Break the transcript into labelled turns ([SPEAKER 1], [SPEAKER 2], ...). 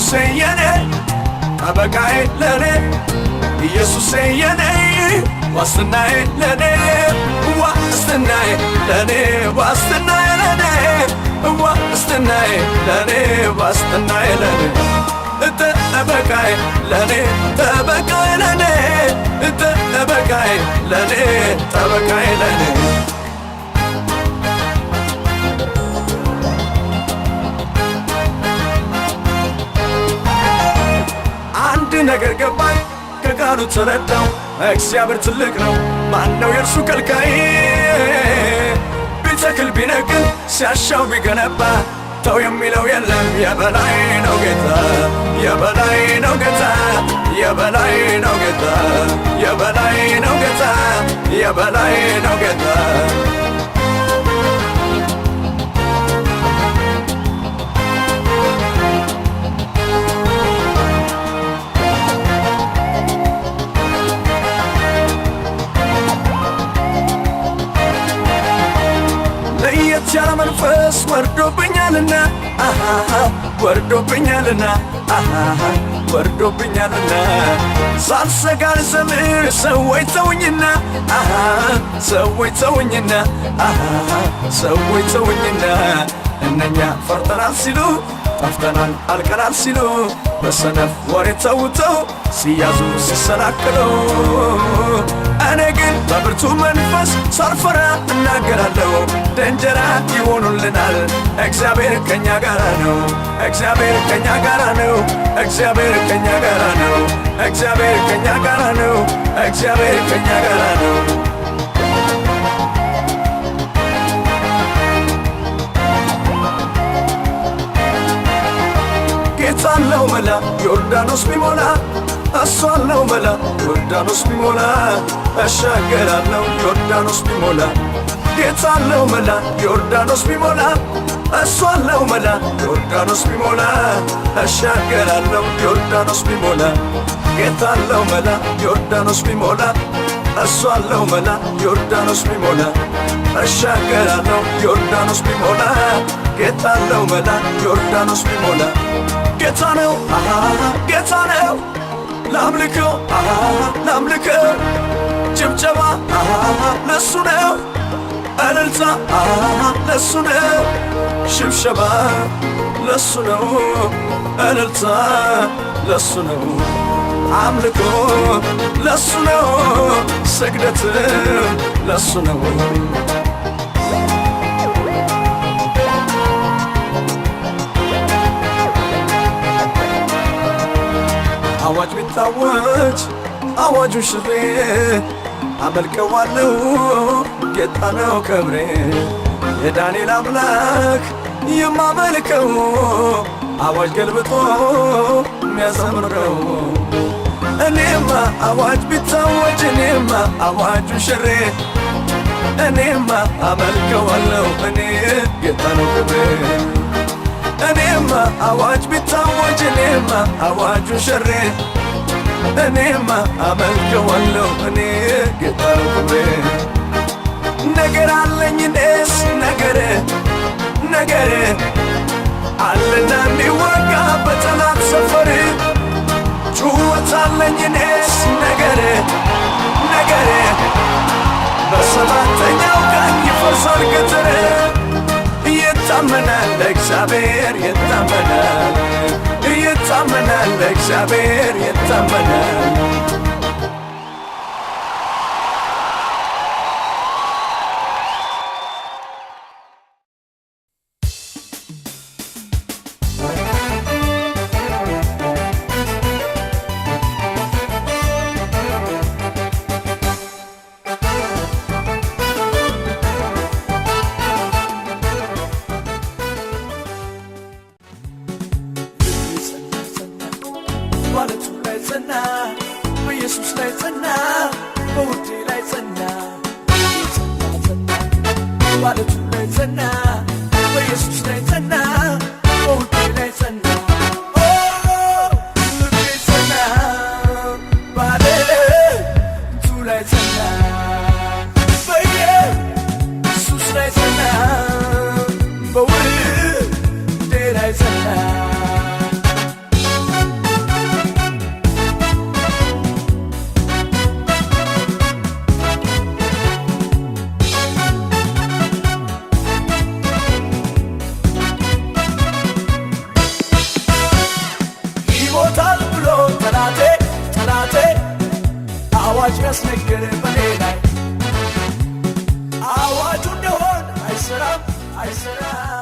[SPEAKER 1] ኢየሱሴ የኔ ጠበቃዬ ለኔ ኢየሱሴ የኔ ዋስትናዬ ለኔ ዋስትናዬ ለኔ ዋስትናዬ ለኔ ዋስትናዬ ለኔ ዋስትናዬ ለኔ ጠበቃዬ ለኔ ጠበቃዬ ለኔ ጠበቃዬ ለኔ ጠበቃዬ ለኔ አንድ ነገር ገባኝ ከቃሉ ተረዳው እግዚአብሔር ትልቅ ነው ማነው የእርሱ ከልካይ ቢተክል ቢነቅል ሲያሻው ቢገነባ ተው የሚለው የለም የበላይ ነው ጌታ የበላይ ነው ጌታ የበላይ ነው ጌታ የበላይ ነው ጌታ የበላይ ነው ጌታ ያለ መንፈስ ወርዶብኛልና ወርዶብኛልና ወርዶብኛልና ሳልሰጋ ልዘምር ሰዎች ተውኝና ሰዎች ተውኝና ሰዎች ተውኝና እነኛ ፈርተናል ሲሉ ጠፍተናል አልቀናል ሲሉ በሰነፍ ወሬ ተውተው ሲያዙ ሲሰናክሉ እኔ ግን በብርቱ መንፈስ ሳልፈራ እናገራለሁ ደንጀራ ይሆኑልናል እግዚአብሔር ከኛ ጋራ ነው እግዚአብሔር ከኛ ጋራ ነው እግዚአብሔር ከኛ ጋራ ነው እግዚአብሔር ከኛ ጋራ ነው እግዚአብሔር ከኛ ጋራ ነው ጌታ አለው መላ ዮርዳኖስ ቢሞላ እሱ አለው መላ ዮርዳኖስ ቢሞላ እሻገራለሁ ዮርዳኖስ ቢሞላ ጌታ አለው መላ ዮርዳኖስ ቢሞላ እሱ አለው መላ ዮርዳኖስ ቢሞላ እሻገራለሁ ዮርዳኖስ ቢሞላ ጌታ አለው መላ ዮርዳኖስ ቢሞላ እሱ አለው መላ ዮርዳኖስ ቢሞላ እሻገራለሁ ዮርዳኖስ ቢሞላ ጌታ አለው መላ ዮርዳኖስ ቢሞላ ጌታ ነው ጌታ ነው ላምልከው ላምልከው ጭብጨባ ለሱ ነው እልልታ ለሱ ነው ሽብሸባ ለሱ ነው እልልታ ለሱ ነው አምልኮ ለሱ ነው ስግደት ለሱ ነው አዋጅ ቢታወጅ አዋጁን ሽሬ አመልከዋለሁ ጌታ ነው ክብሬ የዳንኤል አምላክ የማመልከው አዋጅ ገልብጦ የሚያሰምረው እኔማ አዋጅ ቢታወጅ እኔማ አዋጁን ሽሬ እኔማ አመልከዋለሁ እኔ ጌታ ነው ክብሬ እኔማ አዋጅ ቢታወጅ እኔማ አዋጁን ሽሬ እኔማ አመልከዋለሁ እኔ ጌታ ነው ክብሬ ነገር አለኝ እኔስ ነገር ነገር አለና የሚወጋ በጠላት ሰፈር ጩኸት አለኝ እኔስ ነገር ነገር በሰባተኛው ቀን ይፈርሳል ቅጥር ይታመናል እግዚአብሔር ይታመናል ይታመናል እግዚአብሔር ይታመናል በኢየሱስ ላይ ጸና በውዴ ላይ ጸና ባለቱ ላይ ጸና በኢየሱስ ላይ ጸና በውዴ ላይ ጸና ልቤ ጸና ባለቱ ላይ ጸና በኢየሱስ ላይ ጸና በውዴ ላይ ጸና ሊያስነግር በኔ ላይ አዋጁ እንደሆን አይሰራም አይሰራም